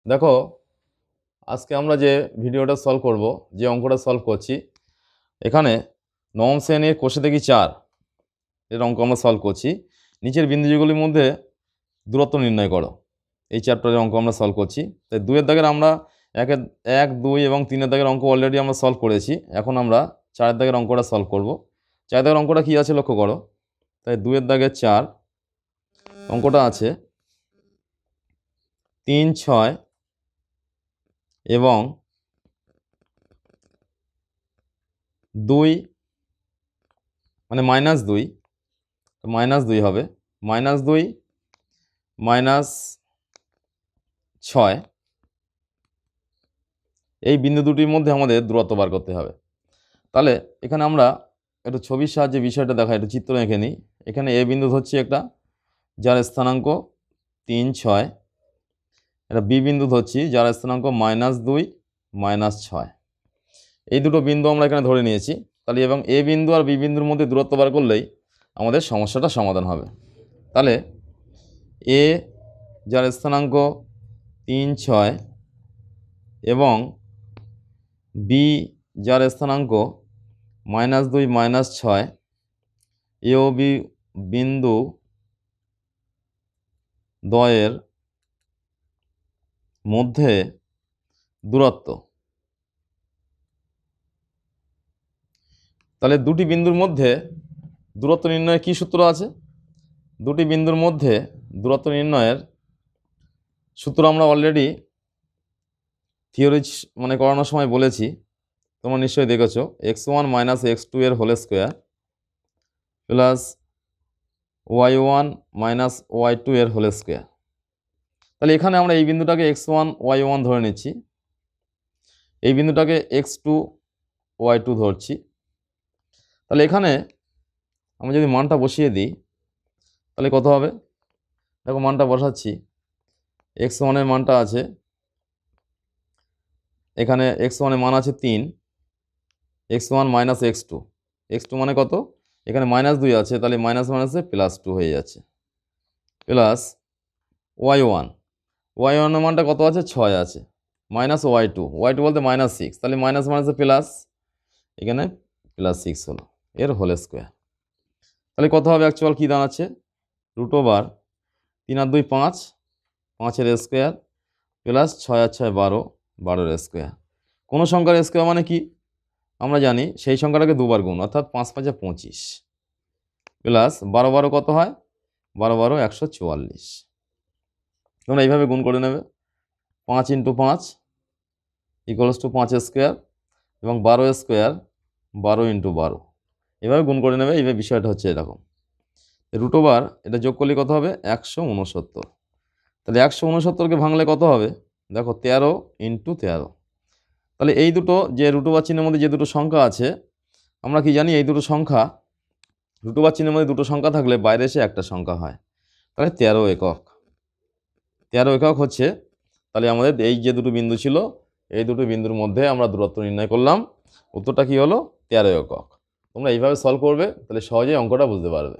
দেখো, আজকে আমরা যে ভিডিওটা সলভ করব, যে অঙ্কটা সলভ করছি, এখানে নবম শ্রেণীর কোষে দেখি 4 এর অঙ্ক আমরা সলভ করছি। নিচের বিন্দুগুলির মধ্যে দূরত্ব নির্ণয় করো, এই চ্যাপ্টারের অঙ্ক আমরা সলভ করছি। তাই 2-এর দাগের আমরা 1, 2 এবং 3-এর দাগের অঙ্ক অলরেডি আমরা সলভ করেছি। এখন আমরা 4-এর দাগের অঙ্কটা সলভ করব। 4-এর দাগের অঙ্কটা কী আছে লক্ষ্য করো। তাই 2-এর দাগের 4 অঙ্কটা আছে 3, 6 এবং 2, মানে -2, -2 হবে, -2 -6, এই বিন্দু দুটির মধ্যে আমাদের দূরত্ব বার করতে হবে। তাহলে এখানে আমরা একটু ছবির সাহায্যে বিষয়টা দেখাই, একটু চিত্র এঁকে নিই। এখানে এ বিন্দু ধরছি একটা, যার স্থানাঙ্ক 3, 6, এটা বি বিন্দু ধরছি যার স্থানাঙ্ক -2, -6। এই দুটো বিন্দু আমরা এখানে ধরে নিয়েছি। তাহলে এবং এ বিন্দু আর বি বিন্দুর মধ্যে দূরত্ব বার করলেই আমাদের সমস্যাটা সমাধান হবে। তাহলে এ যার স্থানাঙ্ক 3, 6 এবং বি যার স্থানাঙ্ক -2, -6, এ ও বি বিন্দু দ্বয়ের মধ্যে দূরত্ব। তাহলে দুটি বিন্দুর মধ্যে দূরত্ব নির্ণয়ের কী সূত্র আছে? দুটি বিন্দুর মধ্যে দূরত্ব নির্ণয়ের সূত্র আমরা অলরেডি থিওরি করানোর সময় বলেছি, তোমরা নিশ্চয়ই দেখেছো। x1 - x2 এর whole square plus y1 - y2 এর হোল স্কোয়ার। তাহলে এখানে আমরা এই বিন্দুটাকে x1 y1 ধরে নিচ্ছি, এই বিন্দুটাকে x2 y2 ধরছি। তাহলে এখানে আমরা যদি মানটা বসিয়ে দিই তাহলে কত হবে? দেখো, মানটা বসাচ্ছি। x1 এর মানটা আছে, এখানে x1 এর মান আছে 3, x1 - x2, x2 মানে কত? এখানে -2 আছে, তাহলে মাইনাসে +2 হয়ে যাচ্ছে, প্লাস y1 এর মানটা কত আছে? 6 আছে, মাইনাস y2 বলতে -6, তাহলে মাইনাসে প্লাস, এখানে +6 হলো, এর হোল স্কোয়ার। তাহলে কত হবে? অ্যাকচুয়াল কী দাঁড়াচ্ছে? √3 আর 2 5, 5-এর স্কোয়ার প্লাস 6 আর 6 12, 12-এর স্কোয়ার। কোনো সংখ্যার স্কোয়ার মানে কি আমরা জানি, সেই সংখ্যাটাকে দুবার গুণ, অর্থাৎ 5 5 25 প্লাস 12 12 কত হয়? 12 12 144। তোমরা এইভাবে গুণ করে নেবে, 5 × 5 = 5 স্কোয়ার এবং 12 স্কোয়ার 12 × 12, এভাবে গুণ করে নেবে। এইভাবে বিষয়টা হচ্ছে এরকম। √, এটা যোগ করলে কত হবে? 169। তাহলে 169কে ভাঙলে কত হবে? দেখো, 13 × 13। তাহলে এই দুটো যে √, চিহ্নের মধ্যে যে দুটো সংখ্যা আছে, আমরা কি জানি? এই দুটো সংখ্যা, √, চিহ্নের মধ্যে দুটো সংখ্যা থাকলে বাইরে এসে একটা সংখ্যা হয়। তাহলে 13 একক, 13 একক হচ্ছে। তাহলে আমাদের এই যে দুটো বিন্দু ছিল, এই দুটো বিন্দুর মধ্যে আমরা দূরত্ব নির্ণয় করলাম। উত্তরটা কি হলো? 13 একক। তোমরা এইভাবে সলভ করবে, তাহলে সহজেই অঙ্কটা বুঝতে পারবে।